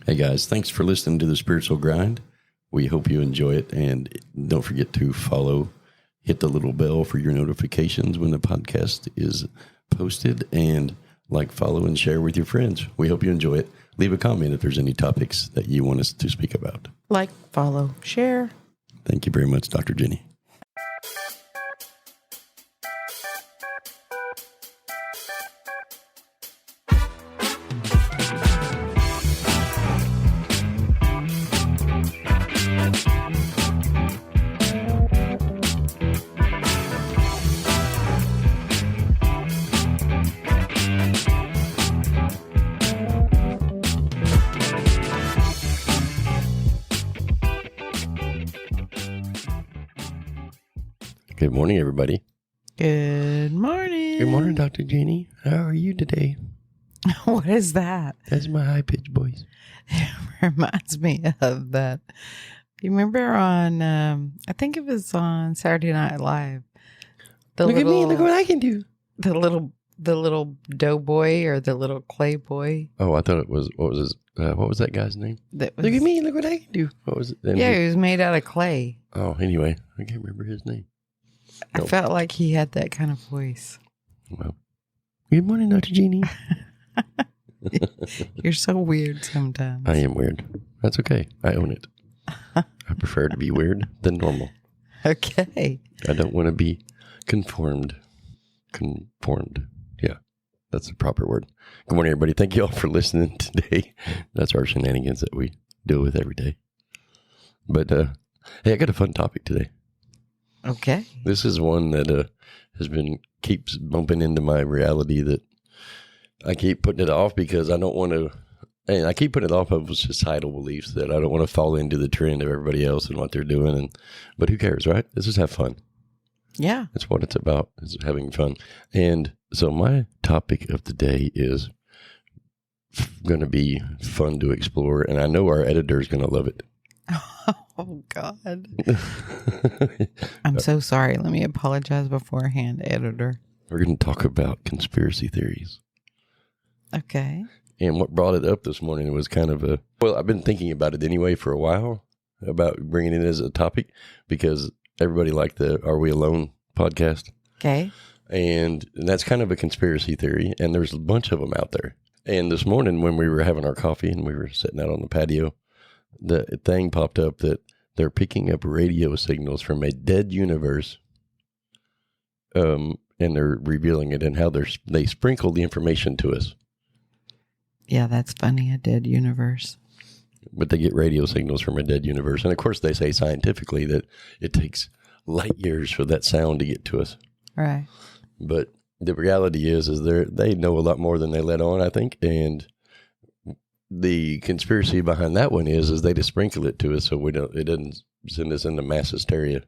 Hey guys, thanks for listening to the Spiritual Grind. We hope you enjoy it, and don't forget to follow, hit the little bell for your notifications when the podcast is posted, and like, follow, and share with your friends. We hope you enjoy it. Leave a comment if there's any topics that you want us to speak about. Like, follow, share. Thank you very much, Dr. Jenny. Good morning, everybody. Good morning. Good morning, Dr. Jenny. How are you today? What is that? That's my high-pitched voice. It reminds me of that. You remember on, I think it was on Saturday Night Live. Look at me, look what I can do. The little doughboy or the little clay boy. Oh, I thought it was, what was that guy's name? Look Look at me, look what I can do. What was it? Yeah, he was made out of clay. Oh, anyway, I can't remember his name. I felt like he had that kind of voice. Well, good morning, Dr. Jeannie. You're so weird sometimes. I am weird. That's okay. I own it. I prefer to be weird than normal. Okay. I don't want to be conformed. Yeah, that's the proper word. Good morning, everybody. Thank you all for listening today. That's our shenanigans that we deal with every day. But, hey, I got a fun topic today. Okay. This is one that keeps bumping into my reality that I keep putting it off because I don't want to, and I keep putting it off of societal beliefs that I don't want to fall into the trend of everybody else and what they're doing. But who cares, right? Let's just have fun. Yeah. That's what it's about, is having fun. And so my topic of the day is going to be fun to explore, and I know our editor is going to love it. Oh, God. I'm so sorry. Let me apologize beforehand, editor. We're going to talk about conspiracy theories. Okay. And what brought it up this morning was kind of I've been thinking about it anyway for a while, about bringing it as a topic, because everybody liked the Are We Alone podcast. Okay. And that's kind of a conspiracy theory, and there's a bunch of them out there. And this morning when we were having our coffee and we were sitting out on the patio, the thing popped up that they're picking up radio signals from a dead universe, and they're revealing it and how they sprinkle the information to us. Yeah, that's funny, a dead universe. But they get radio signals from a dead universe. And of course they say scientifically that it takes light years for that sound to get to us. Right. But the reality is they know a lot more than they let on, I think. And the conspiracy behind that one is they just sprinkle it to us so it doesn't send us into mass hysteria,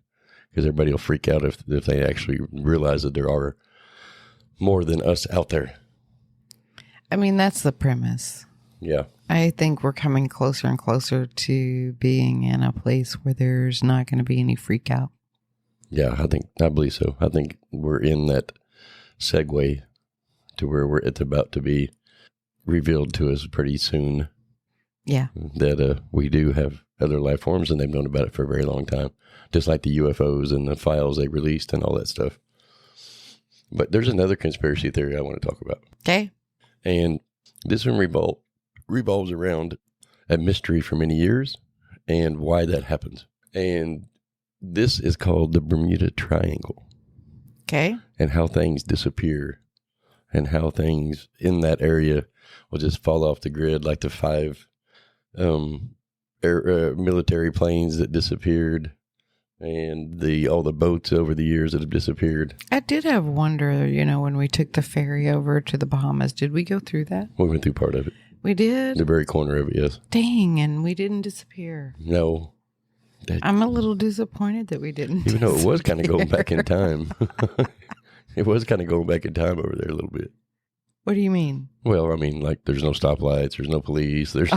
because everybody will freak out if they actually realize that there are more than us out there. I mean, that's the premise. Yeah. I think we're coming closer and closer to being in a place where there's not going to be any freak out. Yeah, I believe so. I think we're in that segue to where it's about to be revealed to us pretty soon. Yeah. That we do have other life forms, and they've known about it for a very long time. Just like the UFOs and the files they released and all that stuff. But there's another conspiracy theory I want to talk about. Okay. And this one revolves around a mystery for many years and why that happens. And this is called the Bermuda Triangle. Okay. And how things disappear and how things in that area will just fall off the grid, like the 5 military planes that disappeared and all the boats over the years that have disappeared. I did have wonder, when we took the ferry over to the Bahamas, did we go through that? We went through part of it. We did? The very corner of it, yes. Dang, and we didn't disappear. No. I'm a little disappointed that we didn't. Even though it was kind of going back in time. It was kind of going back in time over there a little bit. What do you mean? Well, I mean, like, there's no stoplights, there's no police, there's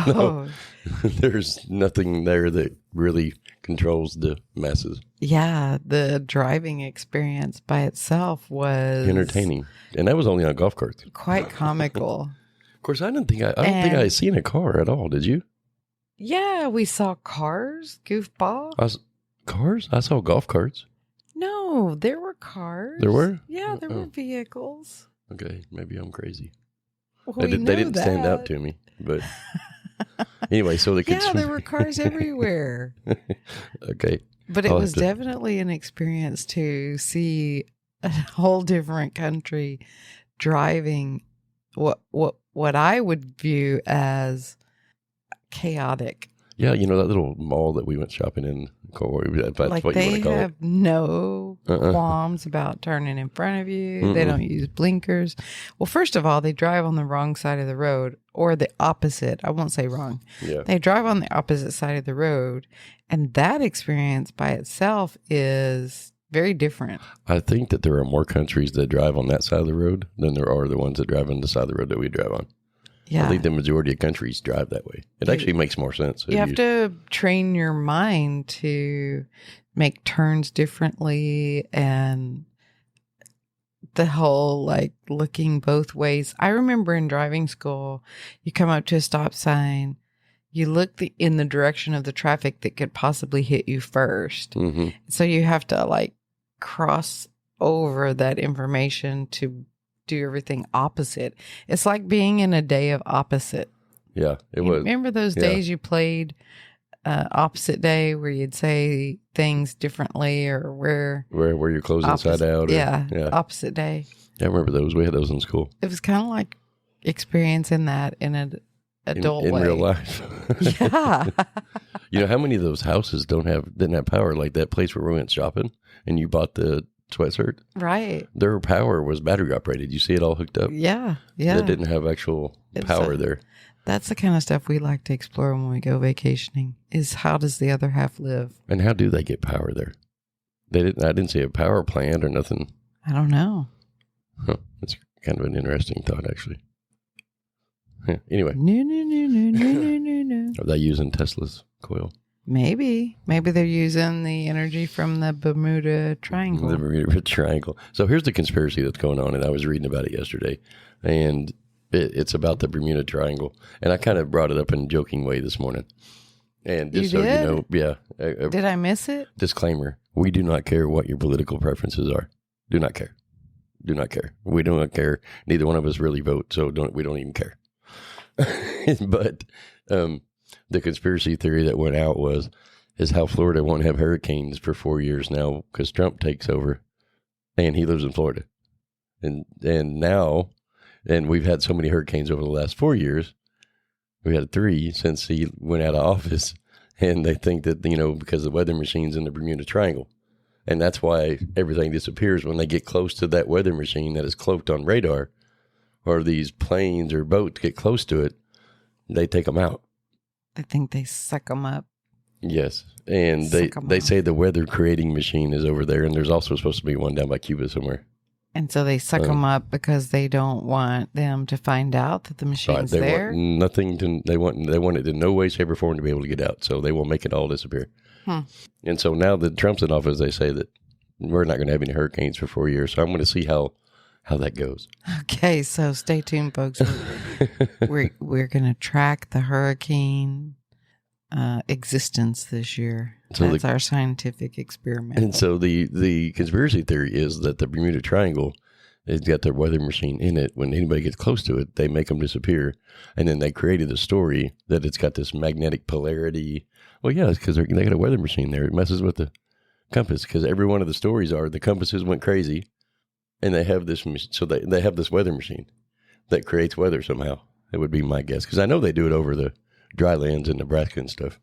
there's nothing there that really controls the masses. Yeah, the driving experience by itself was entertaining, and that was only on golf carts. Quite comical. Of course, I don't think I seen a car at all. Did you? Yeah, we saw cars, goofball. Cars? I saw golf carts. No, there were cars. There were? Yeah, there were vehicles. Okay, maybe I'm crazy. Well, They didn't stand out to me, but anyway, so yeah, there were cars everywhere. Okay. But it was definitely an experience to see a whole different country driving what I would view as chaotic. Yeah, you know that little mall that we went shopping in, that's like what you want to call it. They have no qualms about turning in front of you. Mm-mm. They don't use blinkers. Well, first of all, they drive on the wrong side of the road, or the opposite. I won't say wrong. Yeah. They drive on the opposite side of the road, and that experience by itself is very different. I think that there are more countries that drive on that side of the road than there are the ones that drive on the side of the road that we drive on. Yeah. I think the majority of countries drive that way. It actually makes more sense. You have to train your mind to make turns differently, and the whole like looking both ways. I remember in driving school, you come up to a stop sign, you look in the direction of the traffic that could possibly hit you first. Mm-hmm. So you have to like cross over that information to do everything opposite. It's like being in a day of opposite. Yeah, it was. Remember those days you played opposite day where you'd say things differently, or where your clothes inside out? Yeah, opposite day. Yeah, I remember those. We had those in school. It was kind of like experiencing that in an adult way. In real life. Yeah. You know how many of those houses didn't have power? Like that place where we went shopping and you bought the sweatshirt, right? Their power was battery operated. You see it all hooked up. Yeah. They didn't have actual power there. That's the kind of stuff we like to explore when we go vacationing. Is how does the other half live, and how do they get power there? I didn't see a power plant or nothing. I don't know. That's kind of an interesting thought, actually. Anyway, no. Are they using Tesla's coil? Maybe they're using the energy from the Bermuda Triangle. The Bermuda Triangle. So here's the conspiracy that's going on, and I was reading about it yesterday, and it's about the Bermuda Triangle, and I kind of brought it up in a joking way this morning. And just so you know, did I miss it? Disclaimer: we do not care what your political preferences are. Do not care. Do not care. We do not care. Neither one of us really vote, so we don't even care. But the conspiracy theory that went out is how Florida won't have hurricanes for 4 years now because Trump takes over, and he lives in Florida, and we've had so many hurricanes over the last 4 years. We had 3 since he went out of office, and they think that because the weather machine's in the Bermuda Triangle, and that's why everything disappears when they get close to that weather machine that is cloaked on radar, or these planes or boats get close to it, they take them out. I think they suck them up. Yes, and they say the weather creating machine is over there, and there's also supposed to be one down by Cuba somewhere. And so they suck them up because they don't want them to find out that the machine's there. They want it in no way, shape, or form to be able to get out. So they will make it all disappear. And so now that Trump's in office, they say that we're not going to have any hurricanes for 4 years. So I'm going to see how that goes. Okay, so stay tuned, folks. We're going to track the hurricane existence this year. So that's our scientific experiment. And so the conspiracy theory is that the Bermuda Triangle has got their weather machine in it. When anybody gets close to it, they make them disappear. And then they created a story that it's got this magnetic polarity. Well, yeah, it's because they got a weather machine there. It messes with the compass, because every one of the stories are the compasses went crazy. And they have this, so they have this weather machine that creates weather somehow. It would be my guess, because I know they do it over the dry lands in Nebraska and stuff.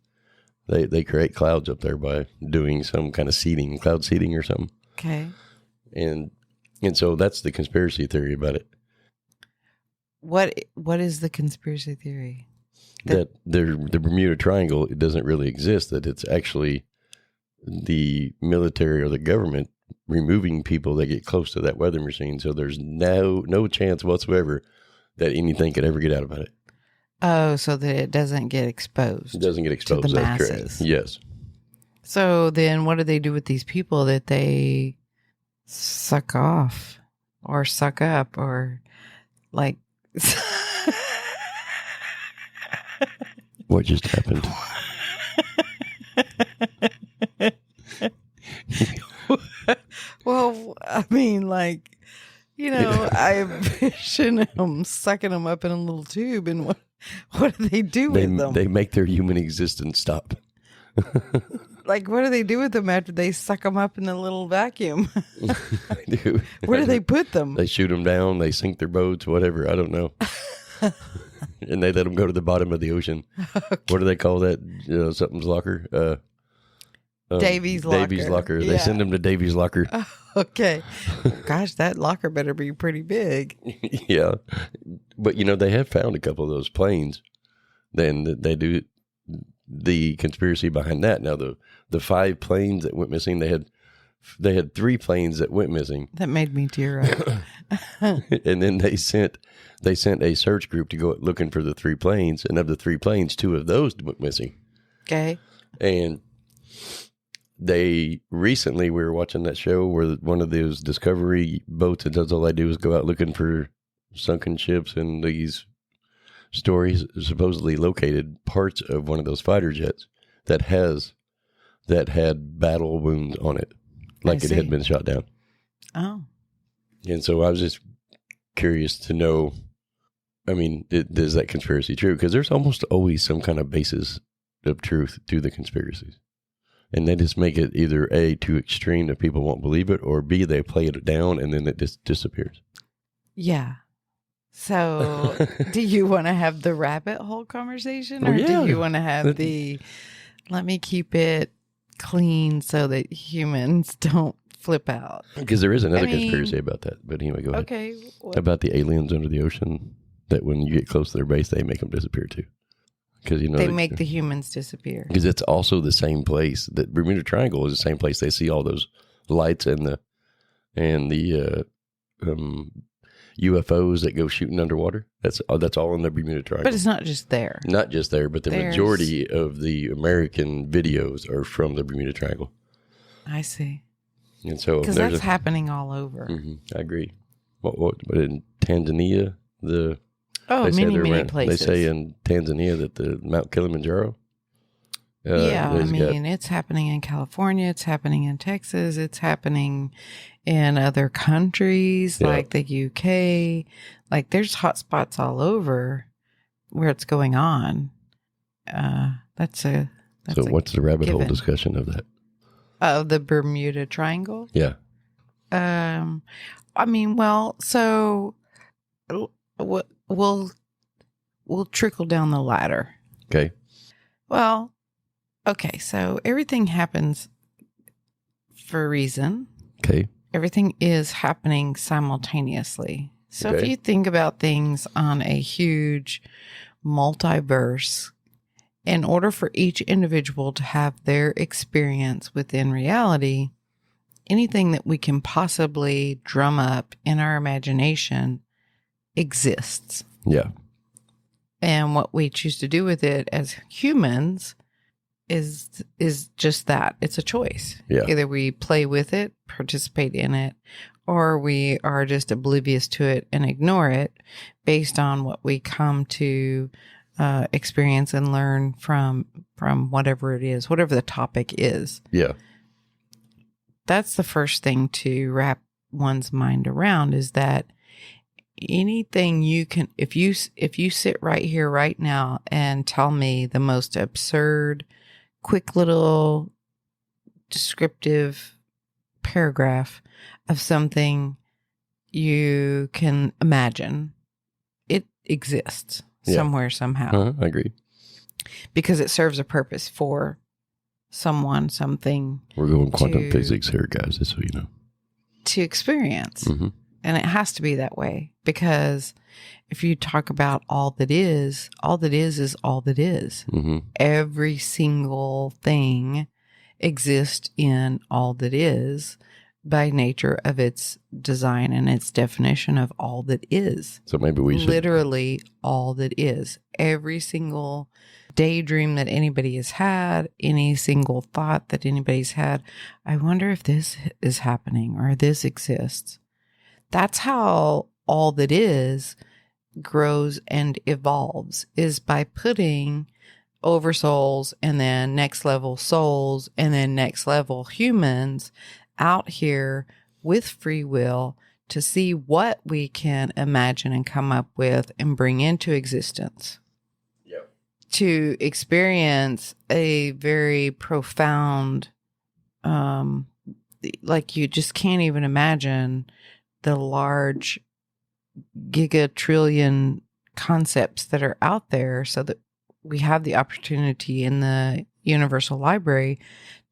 They create clouds up there by doing some kind of cloud seeding or something. Okay. And so that's the conspiracy theory about it. What is the conspiracy theory? That the Bermuda Triangle, it doesn't really exist. That it's actually the military or the government removing people that get close to that weather machine, so there's no chance whatsoever that anything could ever get out about it. Oh, so that it doesn't get exposed. It doesn't get exposed to the that's masses. Correct. Yes. So then what do they do with these people that they suck off or suck up or like What just happened? Well, I mean, like, I envision them sucking them up in a little tube, and what do they do with them? They make their human existence stop. Like, what do they do with them after they suck them up in the little vacuum? They do. Where do they put them? They shoot them down. They sink their boats, whatever. I don't know. And they let them go to the bottom of the ocean. Okay. What do they call that? Something's locker. Davy's locker. Davy's locker. Yeah. They send them to Davy's locker. Okay. Gosh, that locker better be pretty big. Yeah. But, they have found a couple of those planes. Then they do the conspiracy behind that. Now, the 5 planes that went missing, they had 3 planes that went missing. That made me tear up. And then they sent a search group to go looking for the 3 planes. And of the 3 planes, 2 of those went missing. Okay. And we were watching that show where one of those discovery boats, and that's all they do is go out looking for sunken ships, and these stories supposedly located parts of one of those fighter jets that had battle wounds on it, like it had been shot down. Oh. And so I was just curious to know, I mean, is that conspiracy true? Because there's almost always some kind of basis of truth to the conspiracies. And they just make it either A, too extreme that people won't believe it, or B, they play it down and then it just disappears. Yeah. So do you want to have the rabbit hole conversation, or do you want to have let me keep it clean so that humans don't flip out? Because there is another conspiracy about that. But anyway, go ahead. Okay. About the aliens under the ocean, that when you get close to their base, they make them disappear too. Because they make the humans disappear. Because it's also the same place. The Bermuda Triangle is the same place they see all those lights and the UFOs that go shooting underwater. That's all in the Bermuda Triangle. But it's not just there. Not just there, but the majority of the American videos are from the Bermuda Triangle. I see. And so because that's happening all over. I agree. But in Tanzania, many places. They say in Tanzania that the Mount Kilimanjaro. It's happening in California. It's happening in Texas. It's happening in other countries like the UK. Like, there's hot spots all over where it's going on. So what's the rabbit hole discussion of that? Of the Bermuda Triangle? Yeah. So we'll trickle down the ladder. Okay. Well, okay, so everything happens for a reason. Okay. Everything is happening simultaneously. So if you think about things on a huge multiverse, in order for each individual to have their experience within reality, anything that we can possibly drum up in our imagination exists. Yeah. And what we choose to do with it as humans is just that. It's a choice. Yeah. Either we play with it, participate in it, or we are just oblivious to it and ignore it based on what we come to experience and learn from whatever it is, whatever the topic is. Yeah. That's the first thing to wrap one's mind around, is that anything you can, if you sit right here right now and tell me the most absurd, quick little descriptive paragraph of something you can imagine, it exists somewhere, somehow. I agree. Because it serves a purpose for someone, something. We're going quantum physics here, guys, just so you know. To experience. Mm-hmm. And it has to be that way, because if you talk about all that is all that is all that is. Mm-hmm. Every single thing exists in all that is by nature of its design and its definition of all that is. So maybe we should. Literally all that is. Every single daydream that anybody has had, any single thought that anybody's had, I wonder if this is happening or this exists. That's how all that is grows and evolves, is by putting oversouls, and then next level souls, and then next level humans out here with free will to see what we can imagine and come up with and bring into existence. Yep. To experience a very profound, like you just can't even imagine the large gigatrillion concepts that are out there, so that we have the opportunity in the Universal Library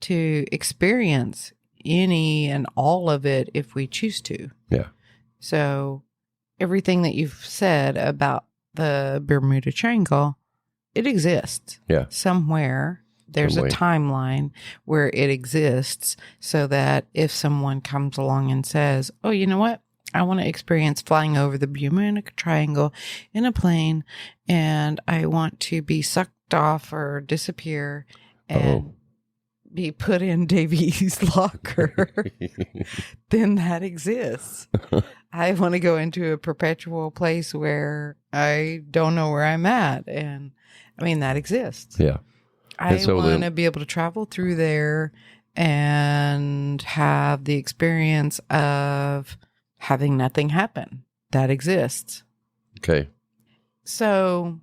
to experience any and all of it if we choose to. Yeah. So everything that you've said about the Bermuda Triangle, it exists. Yeah. Somewhere. There's a timeline where it exists, so that if someone comes along and says, oh, you know what? I want to experience flying over the Bermuda Triangle in a plane, and I want to be sucked off or disappear and be put in Davy's locker, then that exists. I want to go into a perpetual place where I don't know where I'm at. And I mean, that exists. Yeah. I want to be able to travel through there and have the experience of having nothing happen. That exists. Okay. So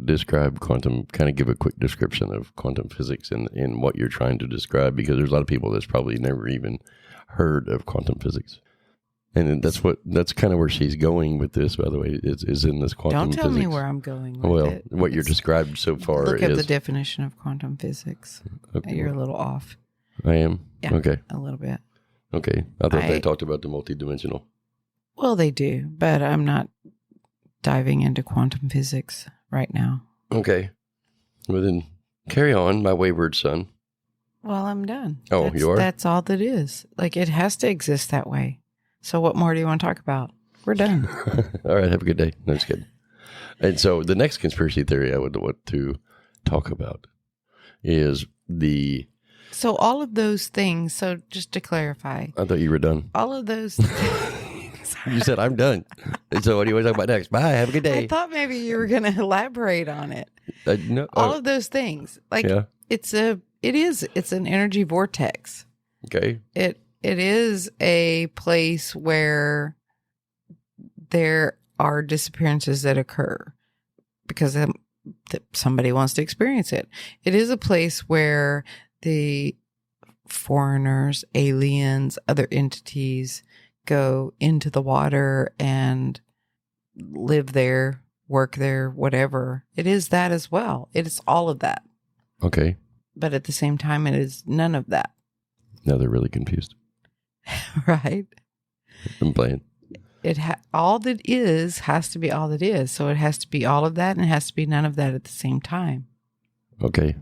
describe quantum, kind of give a quick description of quantum physics and what you're trying to describe, because there's a lot of people that's probably never even heard of quantum physics. And that's kind of where she's going with this, by the way, is in this quantum physics. Don't tell me where I'm going with it. What you're described so far look at the definition of quantum physics. Okay. You're a little off. I am? Yeah, okay. A little bit. Okay. I thought they talked about the multidimensional. Well, they do, but I'm not diving into quantum physics right now. Okay. Well, then carry on, my wayward son. Well, I'm done. Oh, you are? That's all that is. Like, it has to exist that way. So what more do you want to talk about? We're done. All right. Have a good day. No, just kidding. And so the next conspiracy theory I would want to talk about is So all of those things, so just to clarify. I thought you were done. All of those You said I'm done. And so what do you want to talk about next? Bye. Have a good day. I thought maybe you were going to elaborate on it. No. All of those things. Like, yeah. It's an energy vortex. Okay. It is a place where there are disappearances that occur because somebody wants to experience it. It is a place where the foreigners, aliens, other entities go into the water and live there, work there, whatever. It is that as well. It is all of that. Okay. But at the same time, it is none of that. Now they're really confused. Right. I'm playing. All that is has to be all that is. So it has to be all of that, and it has to be none of that at the same time. Okay.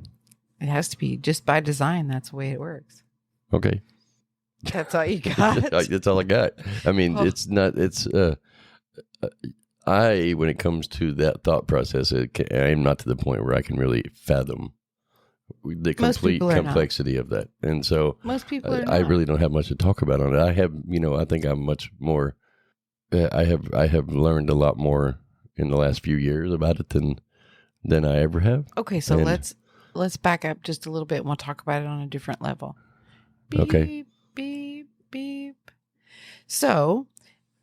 It has to be just by design. That's the way it works. Okay. That's all you got? That's all I got. I mean, when it comes to that thought process, I am not to the point where I can really fathom the complete complexity of that. And so most people are not. I really don't have much to talk about on it. I have, I think I'm much more, I have learned a lot more in the last few years about it than I ever have. Okay. So let's back up just a little bit and we'll talk about it on a different level. Beep, okay. Beep, beep. So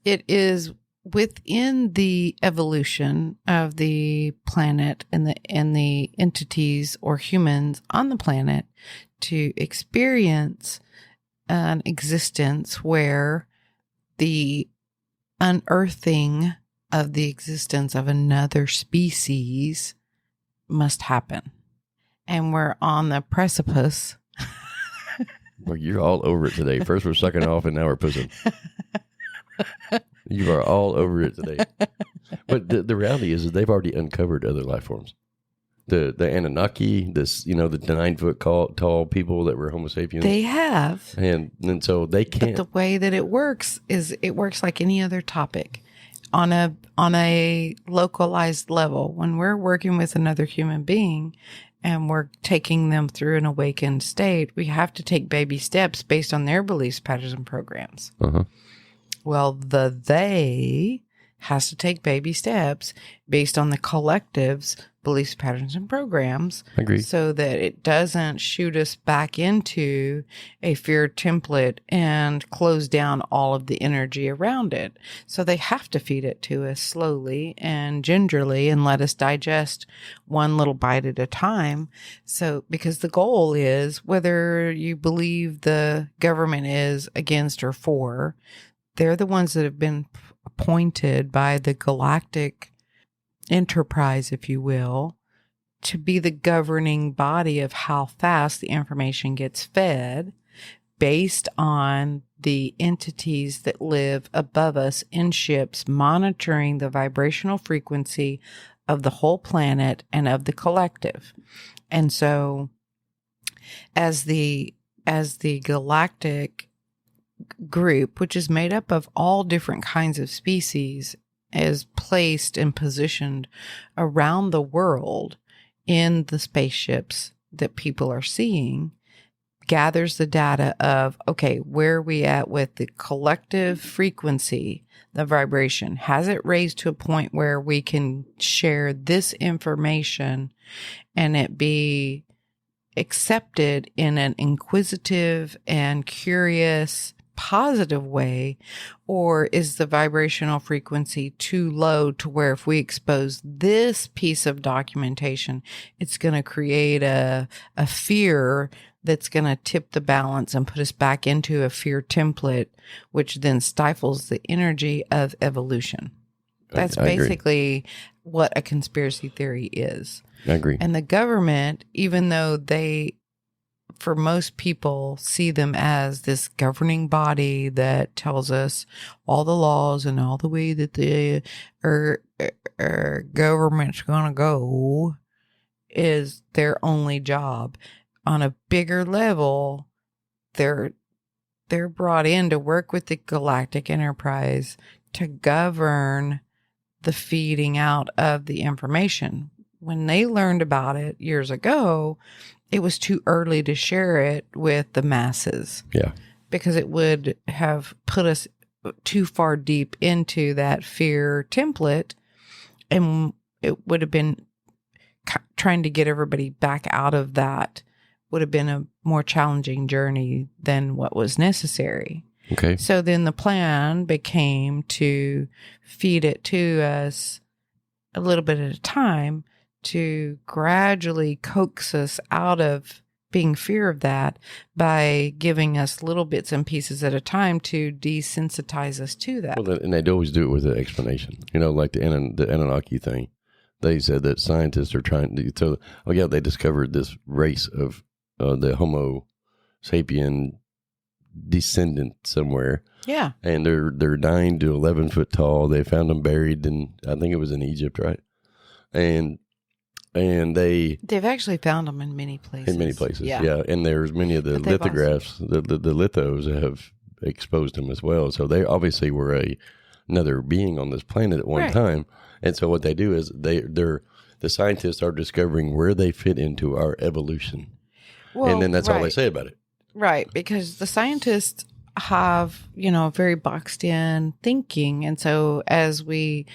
it is within the evolution of the planet and the entities or humans on the planet to experience an existence where the unearthing of the existence of another species must happen. And we're on the precipice. Well, you're all over it today. First we're sucking off and now we're pushing. You are all over it today. But the reality is that they've already uncovered other life forms. The Anunnaki, the 9-foot tall people that were Homo sapiens. They have. And so they can't. But the way that it works is it works like any other topic on a localized level. When we're working with another human being and we're taking them through an awakened state, we have to take baby steps based on their beliefs, patterns, and programs. Uh-huh. Well, they has to take baby steps based on the collective's beliefs, patterns, and programs. Agreed. So that it doesn't shoot us back into a fear template and close down all of the energy around it. So they have to feed it to us slowly and gingerly and let us digest one little bite at a time. So, because the goal is, whether you believe the government is against or for, they're the ones that have been appointed by the galactic enterprise, if you will, to be the governing body of how fast the information gets fed based on the entities that live above us in ships, monitoring the vibrational frequency of the whole planet and of the collective. And so as the galactic group, which is made up of all different kinds of species, is placed and positioned around the world in the spaceships that people are seeing, gathers the data of, okay, where are we at with the collective frequency, the vibration? Has it raised to a point where we can share this information and it be accepted in an inquisitive and curious, positive way? Or is the vibrational frequency too low to where if we expose this piece of documentation, it's going to create a fear that's going to tip the balance and put us back into a fear template, which then stifles the energy of evolution. That's basically what a conspiracy theory is. I agree. And the government, even though they, for most people, see them as this governing body that tells us all the laws and all the way that the government's going to go, is their only job. On a bigger level, they're brought in to work with the galactic enterprise to govern the feeding out of the information. When they learned about it years ago, it was too early to share it with the masses. Yeah. Because it would have put us too far deep into that fear template, and it would have been trying to get everybody back out of that would have been a more challenging journey than what was necessary. Okay. So then the plan became to feed it to us a little bit at a time to gradually coax us out of being fear of that by giving us little bits and pieces at a time to desensitize us to that. Well, and they'd always do it with an explanation. You know, like the Anunnaki thing. They said that scientists are trying to tell, oh yeah, they discovered this race of the Homo sapien descendant somewhere. Yeah. And they're 9 to 11 foot tall. They found them buried in, I think it was in Egypt, right? And they've actually found them in many places. In many places, yeah. And there's many of the lithographs, the lithos have exposed them as well. So they obviously were another being on this planet at one time. And so what they do is the scientists are discovering where they fit into our evolution. Well, and then that's all they say about it. Right, because the scientists have, very boxed in thinking. And so as we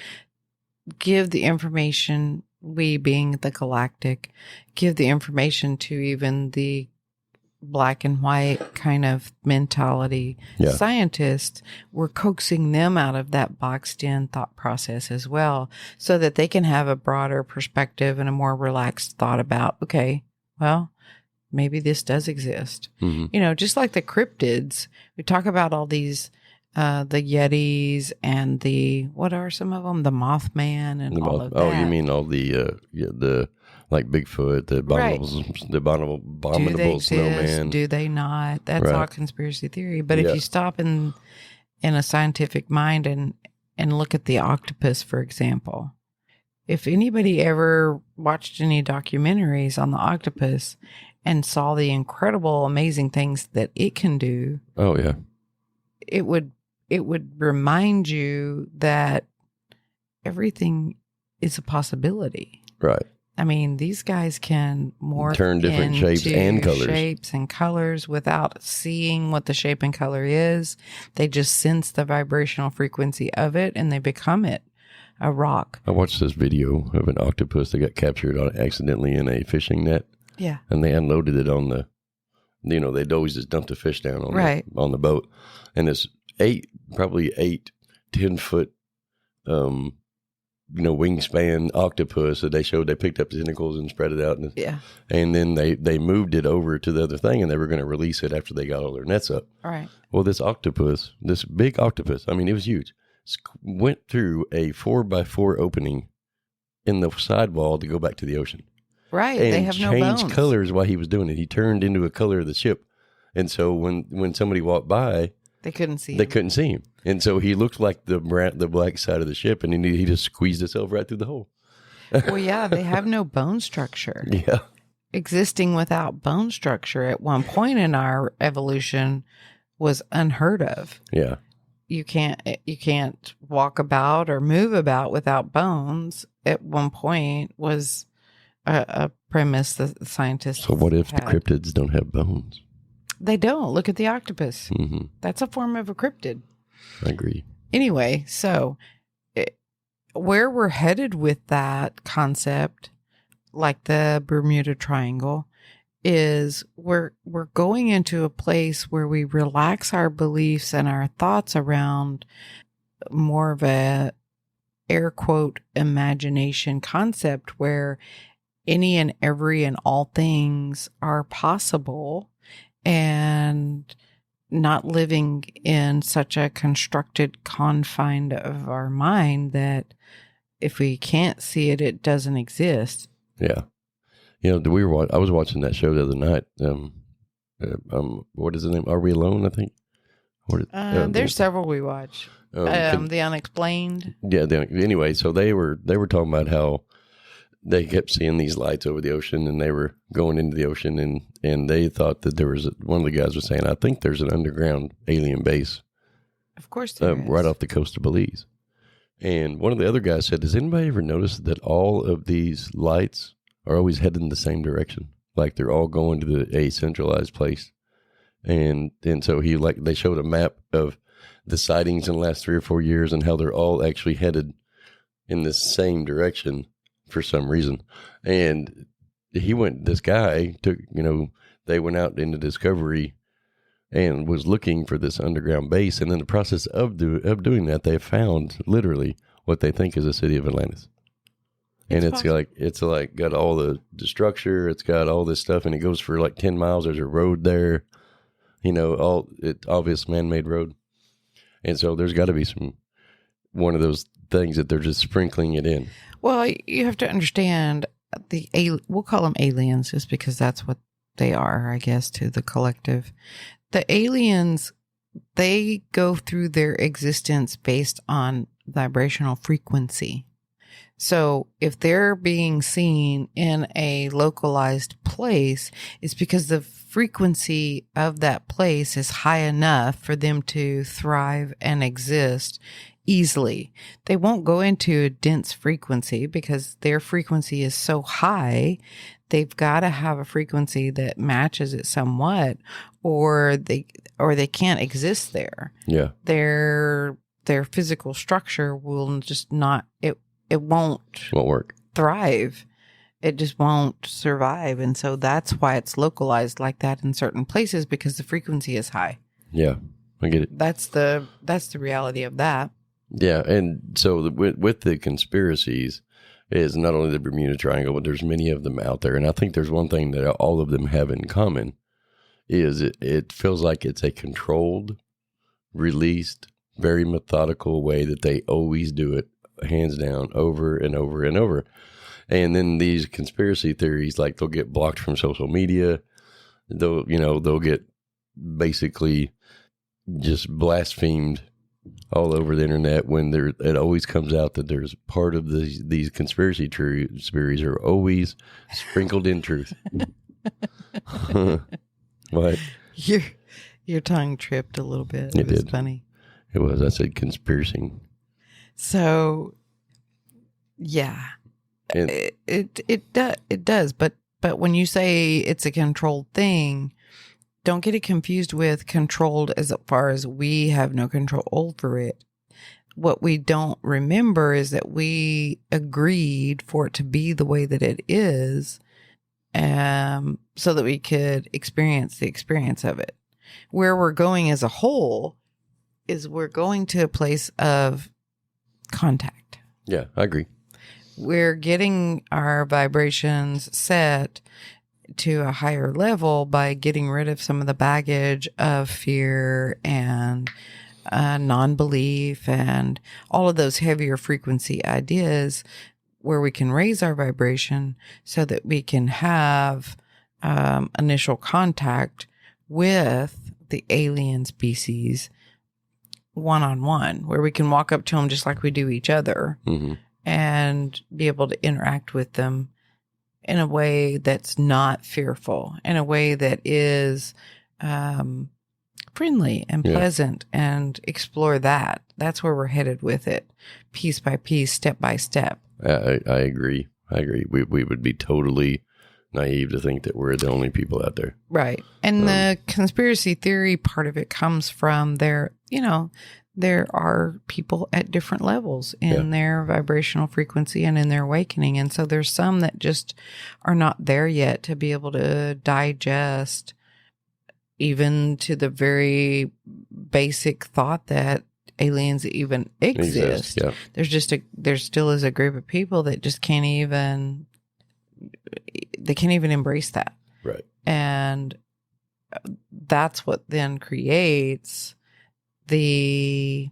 give the information, we being the galactic, give the information to even the black and white kind of mentality scientists, we're coaxing them out of that boxed in thought process as well, so that they can have a broader perspective and a more relaxed thought about, okay, well, maybe this does exist. Mm-hmm. Just like the cryptids, we talk about all these, the Yetis and what are some of them? The Mothman and all of that. Oh, you mean all the like Bigfoot, the abominable snowman. Do they not? That's all conspiracy theory. But if you stop in a scientific mind and look at the octopus, for example, if anybody ever watched any documentaries on the octopus and saw the incredible, amazing things that it can do, oh yeah, it would remind you that everything is a possibility. Right. I mean, these guys can morph turn different shapes and colors without seeing what the shape and color is. They just sense the vibrational frequency of it and they become it. a rock. I watched this video of an octopus that got captured accidentally in a fishing net. Yeah. And they unloaded it on the, they'd always just dump the fish down on, on the boat. And this probably 10-foot, wingspan octopus that they picked up the tentacles and spread it out. And then they moved it over to the other thing, and they were going to release it after they got all their nets up. All right. Well, this big octopus, I mean, it was huge, went through a 4x4 opening in the sidewall to go back to the ocean. Right. And they have no bones. changed colors while he was doing it. He turned into a color of the ship. And so when somebody walked by, they couldn't see him. And so he looked like the black side of the ship, and he just squeezed himself right through the hole. Well, yeah, they have no bone structure. Yeah. Existing without bone structure at one point in our evolution was unheard of. Yeah. You can't walk about or move about without bones. At one point was a premise that the scientists So what if had. the cryptids don't have bones? They don't. Look at the octopus. Mm-hmm. That's a form of a cryptid. I agree. Anyway, so where we're headed with that concept, like the Bermuda Triangle, is we're going into a place where we relax our beliefs and our thoughts around more of a air quote imagination concept where any and every and all things are possible, and not living in such a constructed confine of our mind that if we can't see it, it doesn't exist. Yeah. I was watching that show the other night. What is the name? Are We Alone, I think? There's several we watch. The Unexplained. Yeah. Anyway, so they were talking about how they kept seeing these lights over the ocean, and they were going into the ocean, and they thought that there was one of the guys was saying, I think there's an underground alien base. Of course there is. Right off the coast of Belize. And one of the other guys said, does anybody ever notice that all of these lights are always headed in the same direction? Like they're all going to a centralized place. And so they showed a map of the sightings in the last 3 or 4 years and how they're all actually headed in the same direction for some reason. And this guy took, they went out into Discovery and was looking for this underground base. And in the process of doing that, they found literally what they think is the city of Atlantis. And it's like got all the structure, it's got all this stuff, and it goes for like 10 miles. There's a road there, obvious man-made road. And so there's got to be one of those things that they're just sprinkling it in. Well, you have to understand we'll call them aliens just because that's what they are, I guess, to the collective. The aliens, they go through their existence based on vibrational frequency. So if they're being seen in a localized place, it's because the frequency of that place is high enough for them to thrive and exist easily. They won't go into a dense frequency because their frequency is so high. They've got to have a frequency that matches it somewhat, or they can't exist there. Yeah. Their physical structure will just not, it won't work. Thrive. It just won't survive. And so that's why it's localized like that in certain places, because the frequency is high. Yeah, I get it. That's the reality of that. Yeah, and so with the conspiracies is not only the Bermuda Triangle, but there's many of them out there. And I think there's one thing that all of them have in common is it feels like it's a controlled, released, very methodical way that they always do it, hands down, over and over and over. And then these conspiracy theories, like they'll get blocked from social media. They'll get basically just blasphemed all over the internet when it always comes out that there's part of these conspiracy theories are always sprinkled in truth. What? Your tongue tripped a little bit. It was did. Funny. It was. I said conspiracy. So, yeah, And it does. But when you say it's a controlled thing, don't get it confused with controlled as far as we have no control over it. what we don't remember is that we agreed for it to be the way that it is, so that we could experience the experience of it. Where we're going as a whole is we're going to a place of contact. Yeah, I agree. We're getting our vibrations set to a higher level by getting rid of some of the baggage of fear and non-belief and all of those heavier frequency ideas, where we can raise our vibration so that we can have initial contact with the alien species one-on-one, where we can walk up to them just like we do each other, and be able to interact with them in a way that's not fearful, in a way that is friendly and pleasant, and explore that. That's where we're headed with it, piece by piece, step by step. I agree. We would be totally naive to think that we're the only people out there. Right. And the conspiracy theory part of it comes from there are people at different levels in their vibrational frequency and in their awakening. And so there's some that just are not there yet to be able to digest even to the very basic thought that aliens even exist. Yeah. There still is a group of people that just can't even embrace that. Right. And that's what then creates the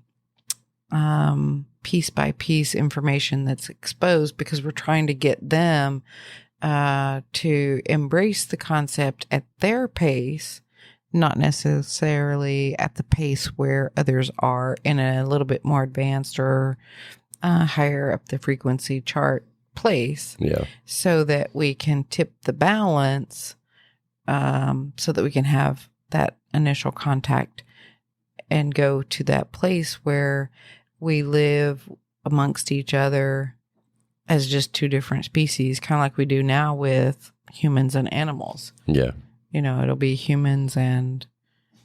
piece by piece information that's exposed, because we're trying to get them to embrace the concept at their pace, not necessarily at the pace where others are in a little bit more advanced or higher up the frequency chart place. Yeah. So that we can tip the balance, so that we can have that initial contact and go to that place where we live amongst each other as just two different species, kind of like we do now with humans and animals. Yeah. It'll be humans and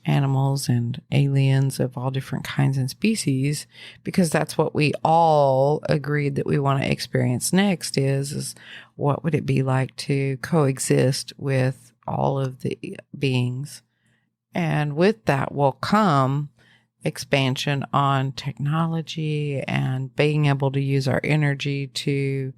animals and aliens of all different kinds and species, because that's what we all agreed that we want to experience next is what would it be like to coexist with all of the beings. And with that will come expansion on technology and being able to use our energy to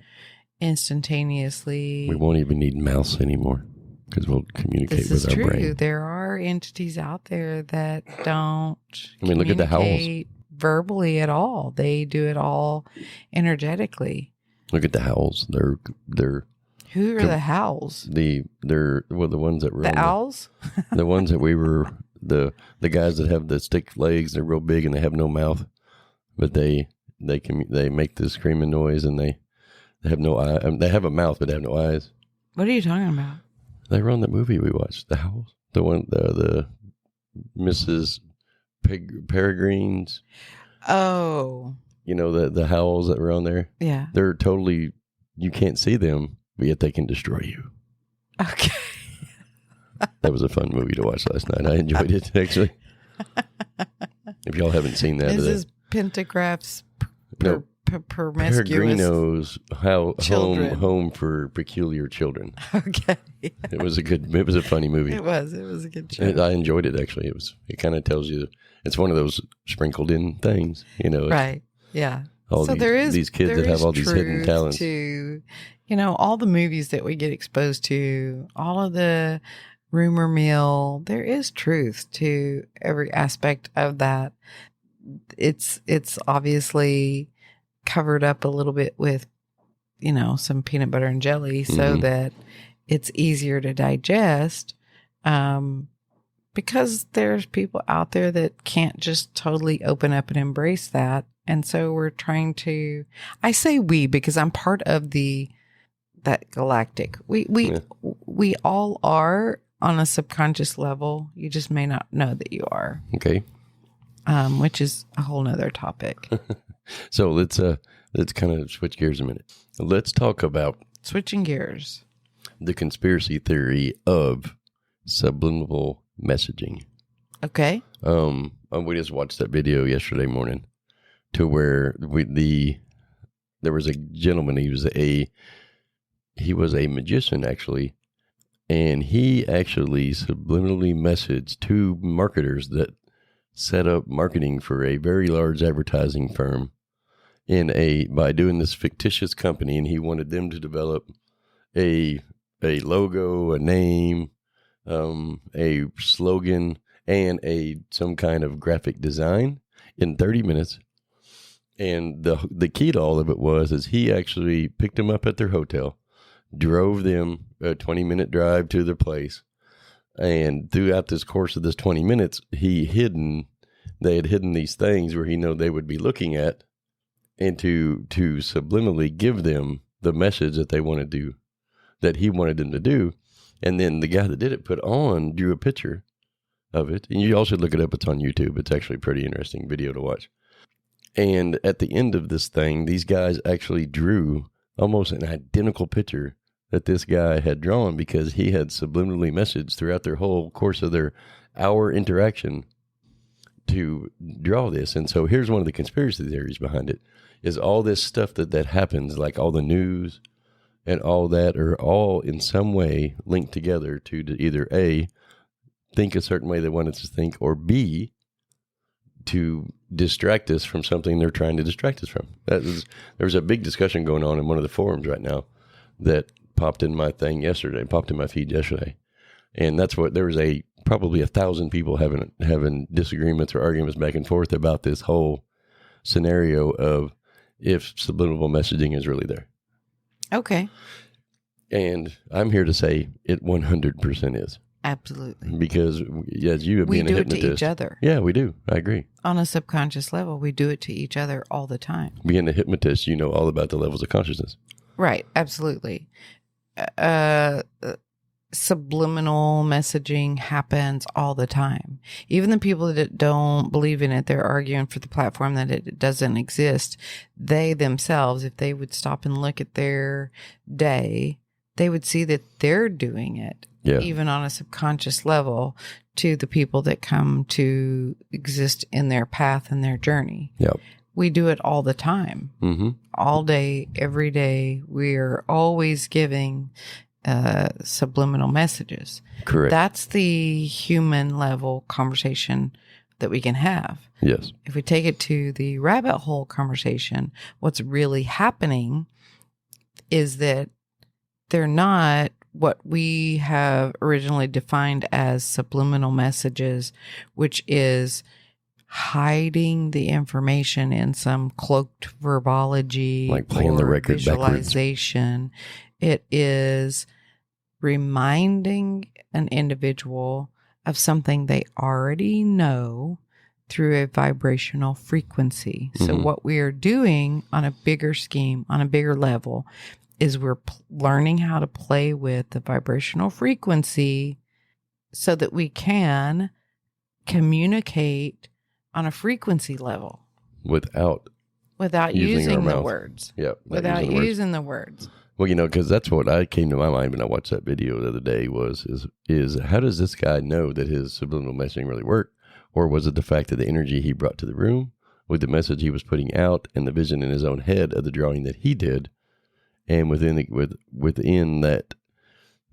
instantaneously. We won't even need mouse anymore because we'll communicate with our brain. This is true. There are entities out there that don't look at the howls. Verbally at all. They do it all energetically. Look at the howls. They're Who are the howls? They're the ones that were the owls. The ones that we were the guys that have the stick legs. They're real big and they have no mouth, but they make this screaming noise, and they have no eye. They have a mouth, but they have no eyes. What are you talking about? They were on that movie we watched, The Howls. The one, the Mrs. Peregrine's. Oh. The howls that were on there? Yeah. They're totally, you can't see them, but yet they can destroy you. Okay. That was a fun movie to watch last night. I enjoyed it, actually. If y'all haven't seen that. This is Pentagraph's promiscuous Peregrino's home for peculiar children. Okay. It was a funny movie. It was a good show. I enjoyed it, actually. It kind of tells you, it's one of those sprinkled in things, Right. Yeah. These kids that have all these hidden talents. To, all the movies that we get exposed to, all of the rumor mill, there is truth to every aspect of that. It's obviously covered up a little bit with, some peanut butter and jelly so that it's easier to digest, because there's people out there that can't just totally open up and embrace that. And so we're trying to, I say we, because I'm part of that galactic. We all are on a subconscious level. You just may not know that you are. Okay. Which is a whole nother topic. So let's kind of switch gears a minute. Let's talk about switching gears. The conspiracy theory of subliminal messaging. Okay. We just watched that video yesterday morning. to where there was a gentleman. He was a magician, actually, and he actually subliminally messaged two marketers that set up marketing for a very large advertising firm by doing this fictitious company, and he wanted them to develop a logo, a name, a slogan, and some kind of graphic design in 30 minutes. And the key to all of it is he actually picked them up at their hotel, drove them a 20-minute drive to their place, and throughout this course of this 20 minutes, they had hidden these things where they would be looking at, and to subliminally give them the message that he wanted them to do. And then the guy that did it drew a picture of it. And you all should look it up. It's on YouTube. It's actually a pretty interesting video to watch. And at the end of this thing, these guys actually drew almost an identical picture that this guy had drawn, because he had subliminally messaged throughout their whole course of their hour interaction to draw this. And so here's one of the conspiracy theories behind it, is all this stuff that happens, like all the news and all that, are all in some way linked together to either A, think a certain way they want us to think, or B, to distract us from something they're trying to distract us from. There's a big discussion going on in one of the forums right now that popped in my feed yesterday. And that's what, there was probably 1,000 people having disagreements or arguments back and forth about this whole scenario of if subliminal messaging is really there. Okay. And I'm here to say it 100% is. Absolutely. Because as you have been a hypnotist. We do it to each other. Yeah, we do. I agree. On a subconscious level, we do it to each other all the time. Being a hypnotist, you know all about the levels of consciousness. Right. Absolutely. Subliminal messaging happens all the time. Even the people that don't believe in it, they're arguing for the platform that it doesn't exist. They themselves, if they would stop and look at their day, they would see that they're doing it, even on a subconscious level, to the people that come to exist in their path and their journey. Yep. We do it all the time. Mm-hmm. All day, every day. We're always giving subliminal messages. Correct. That's the human level conversation that we can have. Yes. If we take it to the rabbit hole conversation, what's really happening is that they're not what we have originally defined as subliminal messages, which is hiding the information in some cloaked verbology, like playing the record visualization. It is reminding an individual of something they already know through a vibrational frequency. Mm-hmm. So what we are doing on a bigger scheme, on a bigger level, is we're learning how to play with the vibrational frequency so that we can communicate on a frequency level without using the words. Yeah, without using the words. Well, because that's what came to my mind when I watched that video the other day is how does this guy know that his subliminal messaging really worked? Or was it the fact that the energy he brought to the room with the message he was putting out and the vision in his own head of the drawing that he did, and within that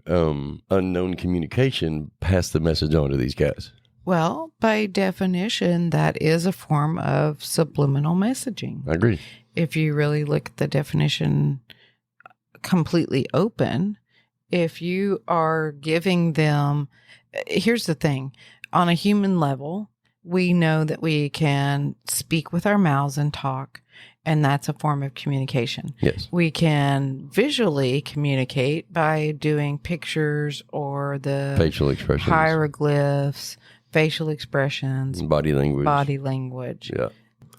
unknown communication, passed the message on to these guys? Well, by definition, that is a form of subliminal messaging. I agree. If you really look at the definition completely open, if you are giving them, here's the thing, on a human level, we know that we can speak with our mouths and talk, and that's a form of communication. Yes. We can visually communicate by doing pictures or the facial expressions, hieroglyphs, facial expressions, body language. Yeah.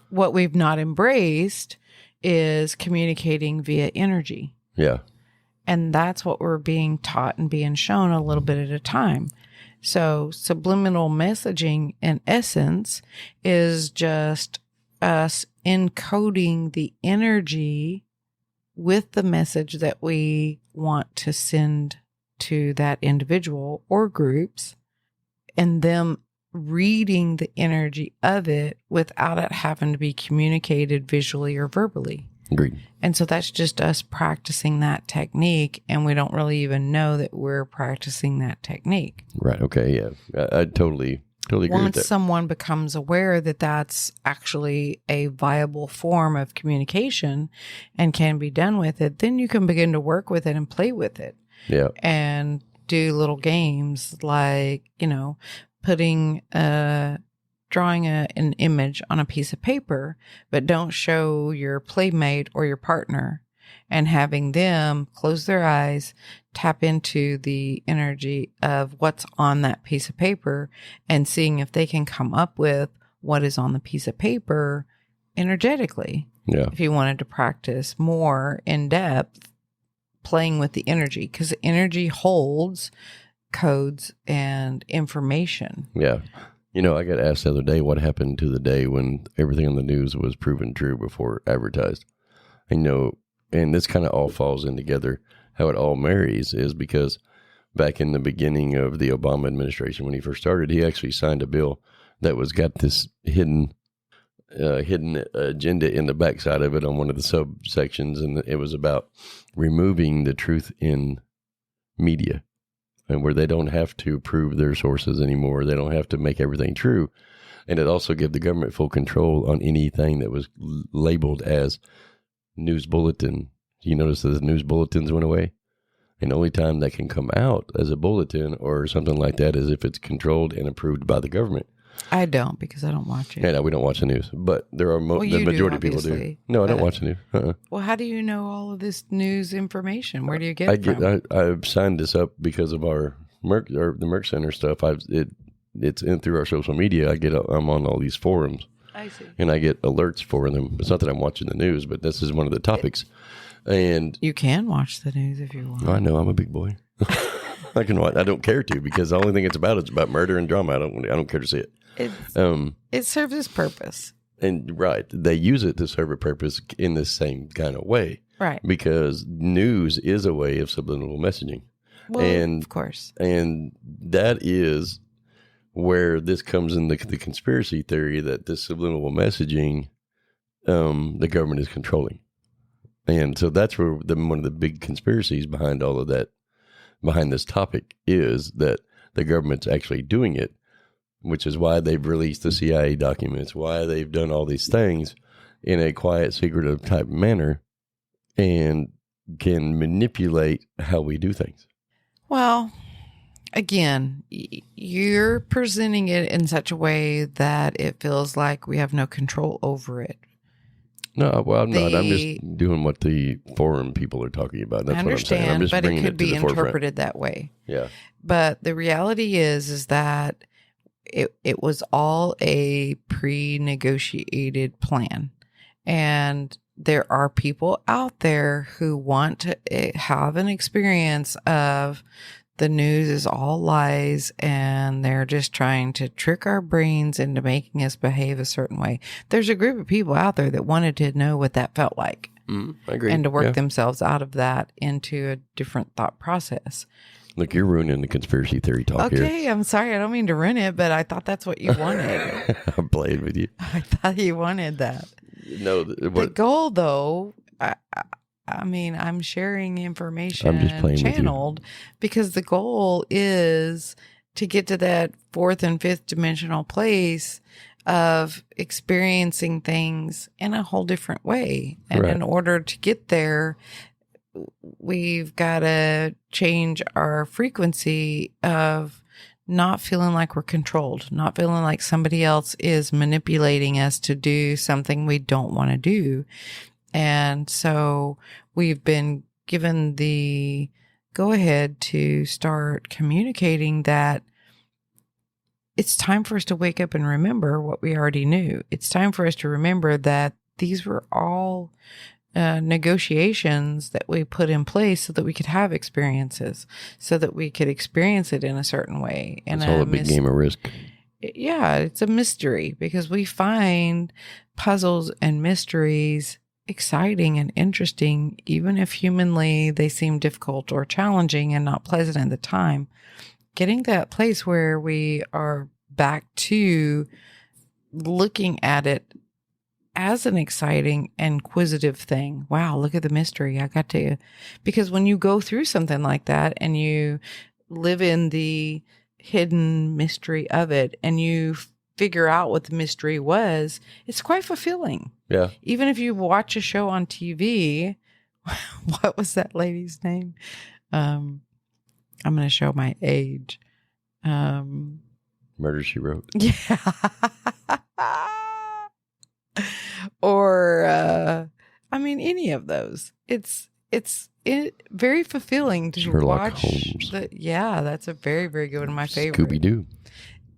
What we've not embraced is communicating via energy. Yeah. And that's what we're being taught and being shown a little bit at a time. So subliminal messaging, in essence, is just us encoding the energy with the message that we want to send to that individual or groups, and them reading the energy of it without it having to be communicated visually or verbally. Agreed. And so that's just us practicing that technique, and we don't really even know that we're practicing that technique. Right. Okay. Yeah. I totally agree with Once that. someone becomes aware that that's actually a viable form of communication and can be done with it, then you can begin to work with it and play with it. Yeah. And do little games like, putting drawing an image on a piece of paper, but don't show your playmate or your partner, and having them close their eyes, tap into the energy of what's on that piece of paper, and seeing if they can come up with what is on the piece of paper energetically. Yeah. If you wanted to practice more in depth, playing with the energy, because energy holds codes and information. Yeah. I got asked the other day what happened to the day when everything on the news was proven true before advertised. And this kind of all falls in together. How it all marries is because back in the beginning of the Obama administration, when he first started, he actually signed a bill that was got this hidden agenda in the backside of it on one of the subsections, and it was about removing the truth in media, and where they don't have to prove their sources anymore. They don't have to make everything true. And it also gave the government full control on anything that was labeled as news bulletin. You notice that the news bulletins went away? And the only time that can come out as a bulletin or something like that is if it's controlled and approved by the government. I don't, because I don't watch it. Yeah, no, we don't watch the news, but there are the majority of people do. No, I don't watch the news. Well, how do you know all of this news information? Where do you get it from? I've signed this up because of our the Merck Center stuff. It's in through our social media. I'm on all these forums. I see. And I get alerts for them. It's not that I'm watching the news, but this is one of the topics. And you can watch the news if you want. I know, I'm a big boy. I can watch. I don't care to, because the only thing it's about is about murder and drama. I don't care to see it. It serves its purpose. And right, they use it to serve a purpose in the same kind of way. Right. Because news is a way of subliminal messaging. Well, of course. And that is where this comes in the conspiracy theory that this subliminal messaging, the government is controlling. And so that's where one of the big conspiracies behind all of that, behind this topic, is that the government's actually doing it, which is why they've released the CIA documents, why they've done all these things in a quiet, secretive type manner, and can manipulate how we do things. Well, again, you're presenting it in such a way that it feels like we have no control over it. No, well, I'm not. I'm just doing what the forum people are talking about. That's I understand, what I'm saying. I'm just but bringing it could be to the forefront. interpreted that way. Yeah. But the reality is that it was all a pre-negotiated plan. And there are people out there who want to have an experience of the news is all lies, and they're just trying to trick our brains into making us behave a certain way. There's a group of people out there that wanted to know what that felt like. I agree. And to work themselves out of that into a different thought process. Look, you're ruining the conspiracy theory talk here. Okay, I'm sorry. I don't mean to ruin it, but I thought that's what you wanted. I'm playing with you. I thought you wanted that. No, the goal, though, I mean, I'm sharing information I'm just playing channeled because the goal is to get to that fourth and fifth dimensional place of experiencing things in a whole different way. And in order to get there, we've got to change our frequency of not feeling like we're controlled, not feeling like somebody else is manipulating us to do something we don't want to do. And so we've been given the go ahead to start communicating that it's time for us to wake up and remember what we already knew. It's time for us to remember that these were all negotiations that we put in place so that we could have experiences, so that we could experience it in a certain way. And it's all a big game of risk. Yeah, it's a mystery because we find puzzles and mysteries exciting and interesting, even if humanly they seem difficult or challenging and not pleasant at the time. Getting to that place where we are back to looking at it as an exciting, inquisitive thing. Wow, look at the mystery. I got to, because when you go through something like that and you live in the hidden mystery of it and you figure out what the mystery was, it's quite fulfilling. Yeah. Even if you watch a show on TV, what was that lady's name? I'm going to show my age. Murder, She Wrote. Yeah. Or, I mean, any of those. It's very fulfilling to Sherlock watch. Holmes. Yeah, that's a very, very good one. My favorite. Scooby-Doo.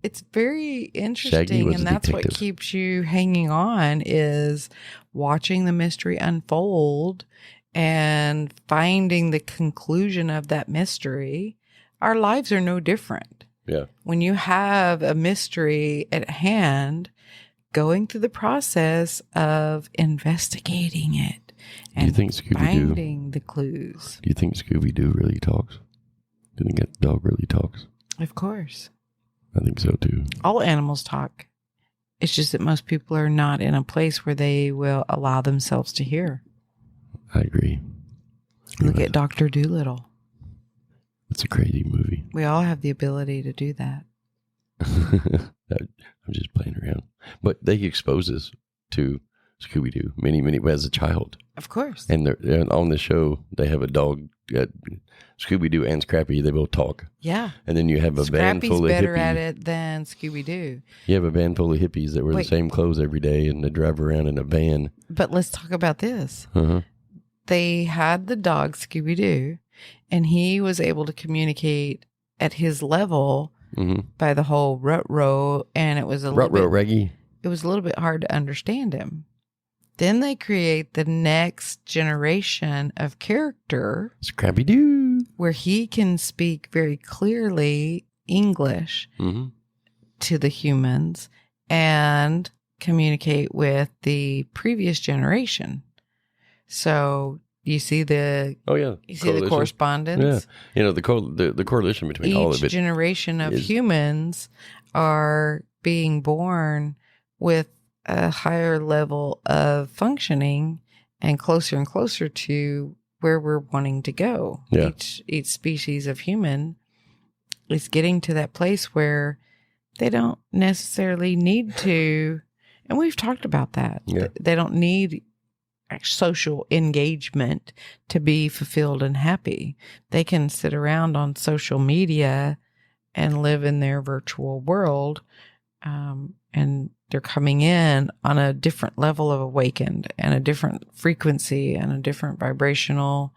It's very interesting, and that's what keeps you hanging on, is watching the mystery unfold and finding the conclusion of that mystery. Our lives are no different. Yeah. When you have a mystery at hand, going through the process of investigating it and finding the clues. Do you think Scooby-Doo really talks? Do you think that dog really talks? Of course. I think so too. All animals talk. It's just that most people are not in a place where they will allow themselves to hear. I agree. Look at Dr. Dolittle. It's a crazy movie. We all have the ability to do that. I'm just playing around. But they expose us to Scooby-Doo many as a child. Of course. And they're on the show, they have a dog, Scooby-Doo and Scrappy, they both talk. Yeah. And then you have a band full of hippies. Scrappy's better at it than Scooby-Doo. You have a band full of hippies that wear the same clothes every day and they drive around in a van. But let's talk about this. Uh-huh. They had the dog Scooby-Doo, and he was able to communicate at his level by the whole rut-row, and it was a Reggie. It was a little bit hard to understand him. Then they create the next generation of character, Scrappy-Doo, where he can speak very clearly English to the humans and communicate with the previous generation. So you see the the correspondence. Yeah, you know, the correlation between all of it. Each generation of humans are being born with a higher level of functioning and closer to where we're wanting to go. Yeah. Each species of human is getting to that place where they don't necessarily need to, and we've talked about that. Yeah. They don't need social engagement to be fulfilled and happy. They can sit around on social media and live in their virtual world, and they're coming in on a different level of awakened and a different frequency and a different vibrational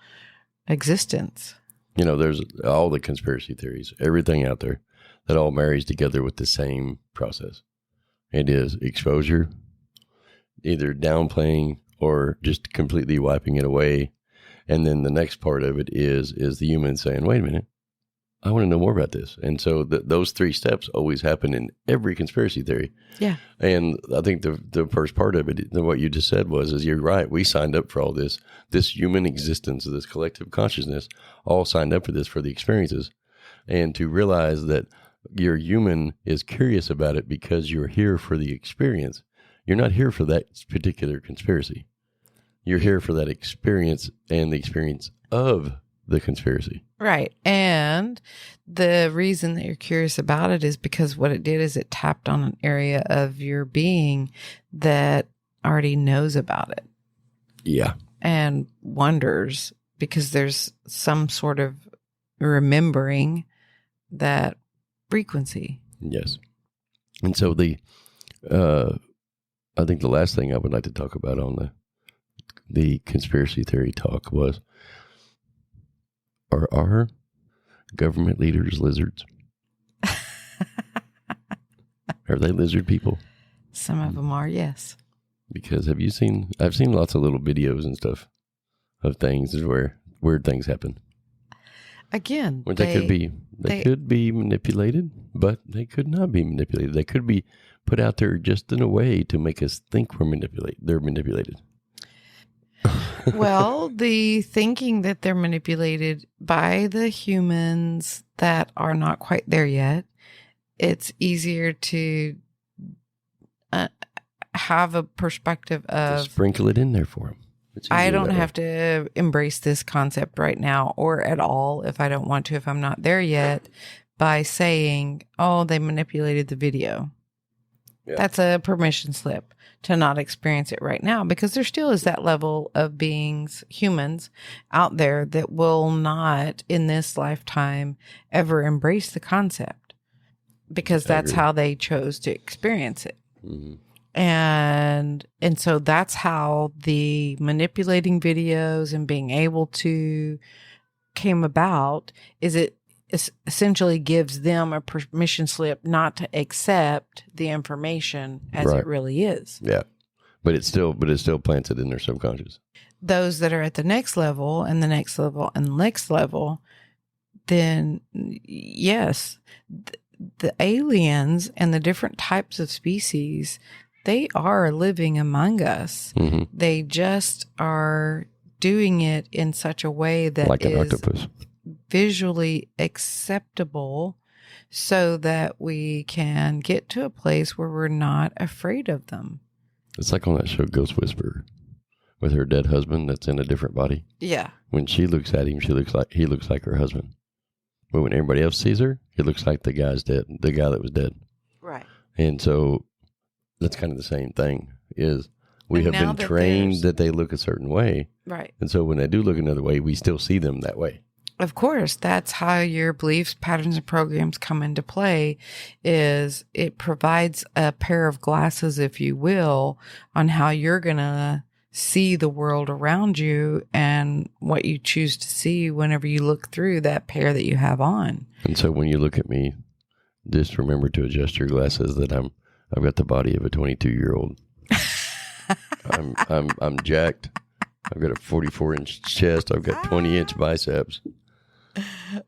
existence. You know, there's all the conspiracy theories, everything out there that all marries together with the same process. It is exposure, either downplaying or just completely wiping it away. And then the next part of it is the human saying, wait a minute, I want to know more about this. And so those three steps always happen in every conspiracy theory. Yeah. And I think the first part of it, what you just said is you're right. We signed up for all this human existence, this collective consciousness, all signed up for this, for the experiences. And to realize that your human is curious about it because you're here for the experience. You're not here for that particular conspiracy. You're here for that experience and the experience of the conspiracy. Right. And the reason that you're curious about it is because what it did is it tapped on an area of your being that already knows about it. Yeah. And wonders because there's some sort of remembering that frequency. Yes. And so I think the last thing I would like to talk about on the conspiracy theory talk was, are our government leaders lizards? Are they lizard people? Some of them are, yes. Because I've seen lots of little videos and stuff of things where weird things happen. Again, they could be manipulated, but they could not be manipulated. They could be put out there just in a way to make us think they're manipulated. Well, the thinking that they're manipulated by the humans that are not quite there yet it's easier to have a perspective of Just sprinkle it in there for them. I don't have to embrace this concept right now or at all if I don't want to, if I'm not there yet, by saying, oh, they manipulated the video. Yeah. That's a permission slip to not experience it right now, because there still is that level of beings, humans out there that will not in this lifetime ever embrace the concept, because that's how they chose to experience it. Mm-hmm. And so that's how the manipulating videos and being able to came about, is it essentially gives them a permission slip not to accept the information as it really is. Yeah. But it still plants it in their subconscious. Those that are at the next level and the next level and the next level, then yes, the aliens and the different types of species, they are living among us. Mm-hmm. They just are doing it in such a way that like an octopus, visually acceptable, so that we can get to a place where we're not afraid of them. It's like on that show Ghost Whisperer with her dead husband that's in a different body. Yeah. When she looks at him, he looks like her husband. But when everybody else sees her, it looks like the guy's dead, the guy that was dead. Right. And so that's kind of the same thing, is we have been trained that they look a certain way. Right. And so when they do look another way, we still see them that way. Of course, that's how your beliefs, patterns, and programs come into play, is it provides a pair of glasses, if you will, on how you're going to see the world around you and what you choose to see whenever you look through that pair that you have on. And so when you look at me, just remember to adjust your glasses that I've got the body of a 22-year-old. I'm jacked. I've got a 44-inch chest. I've got 20-inch biceps.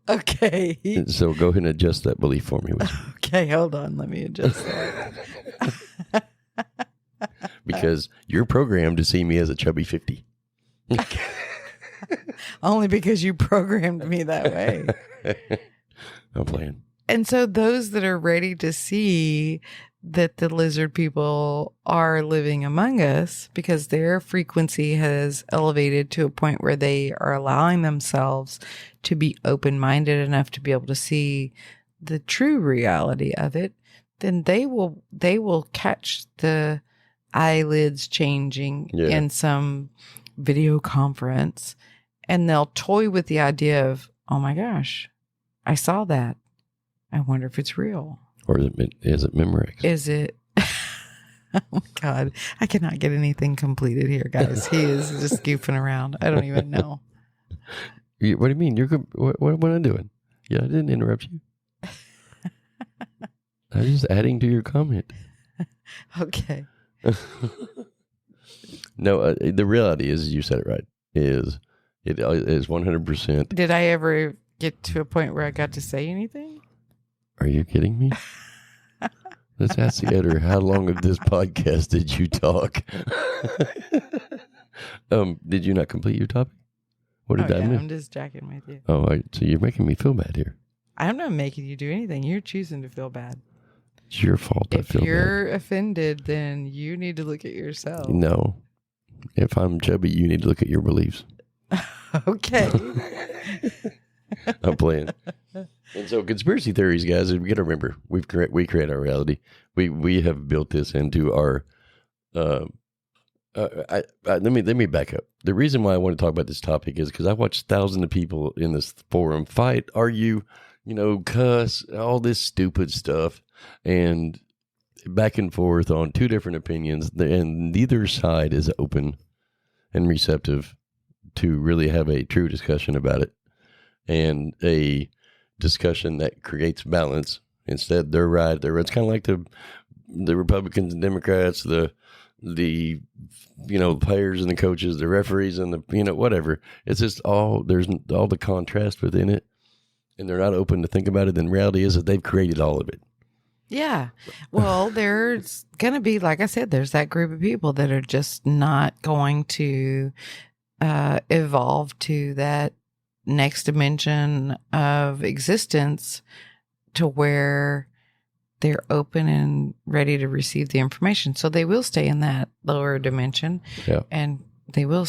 Okay. And so go ahead and adjust that belief for me. Okay, hold on. Let me adjust that. Because you're programmed to see me as a chubby 50. Only because you programmed me that way. I'm playing. And so those that are ready to see that the lizard people are living among us, because their frequency has elevated to a point where they are allowing themselves to be open-minded enough to be able to see the true reality of it, then they will catch the eyelids changing in some video conference, and they'll toy with the idea of, oh my gosh, I saw that. I wonder if it's real. Or is it Memorex? Is it? Oh my God. I cannot get anything completed here, guys. He is just goofing around. I don't even know. What do you mean? What am I doing? Yeah, I didn't interrupt you. I was just adding to your comment. Okay. No, the reality is, you said it right, it is 100%. Did I ever get to a point where I got to say anything? Are you kidding me? Let's ask the editor, how long of this podcast did you talk? Did you not complete your topic? What did that mean? I'm just jacking with you. Oh, so you're making me feel bad here. I'm not making you do anything. You're choosing to feel bad. It's your fault. If you're offended, then you need to look at yourself. No. If I'm chubby, you need to look at your beliefs. Okay. I'm playing. And so conspiracy theories, guys, we got to remember, we create our reality. We have built this into our let me back up. The reason why I want to talk about this topic is because I watched thousands of people in this forum fight, argue, cuss, all this stupid stuff, and back and forth on two different opinions, and neither side is open and receptive to really have a true discussion about it, and a discussion that creates balance. Instead, they're right. It's kind of like the Republicans and Democrats, the players and the coaches, the referees and the whatever. It's just there's all the contrast within it, and they're not open to think about it. Then reality is that they've created all of it. Yeah. Well, there's going to be, like I said, there's that group of people that are just not going to evolve to that next dimension of existence, to where they're open and ready to receive the information. So they will stay in that lower dimension, and they will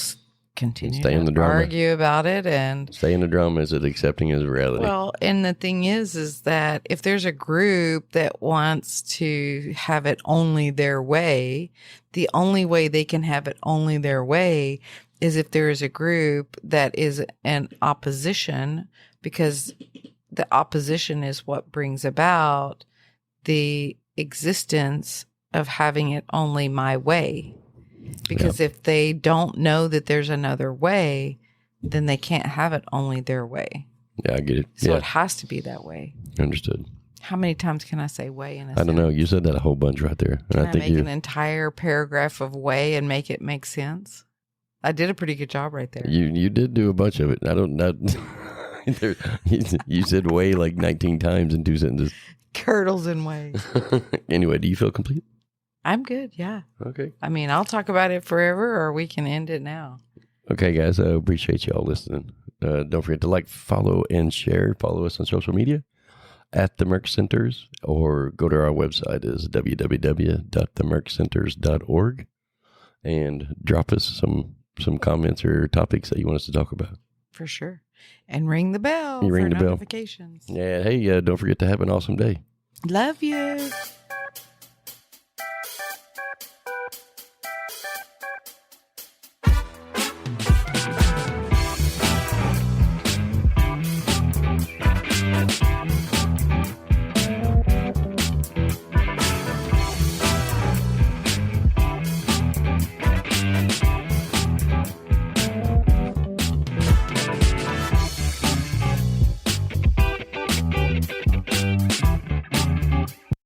continue stay in the to drama. argue about it and stay in the drama. Is it accepting as reality? Well, and the thing is that if there's a group that wants to have it only their way, the only way they can have it only their way is if there is a group that is an opposition, because the opposition is what brings about the existence of having it only my way. Because if they don't know that there's another way, then they can't have it only their way. Yeah, I get it. So it has to be that way. Understood. How many times can I say way in a I don't know. You said that a whole bunch right there. And Can I make an entire paragraph of way and make it make sense? I did a pretty good job right there. You did do a bunch of it. I don't know. You said way like 19 times in 2 sentences. Curdles and way. Anyway, do you feel complete? I'm good, yeah. Okay. I mean, I'll talk about it forever, or we can end it now. Okay, guys. I appreciate you all listening. Don't forget to like, follow, and share. Follow us on social media at the Merc Centers, or go to our website is www.themerccenters.org, and drop us some comments or topics that you want us to talk about. For sure. And ring the bell You ring for the bell. notifications. Yeah. Hey, don't forget to have an awesome day. Love you.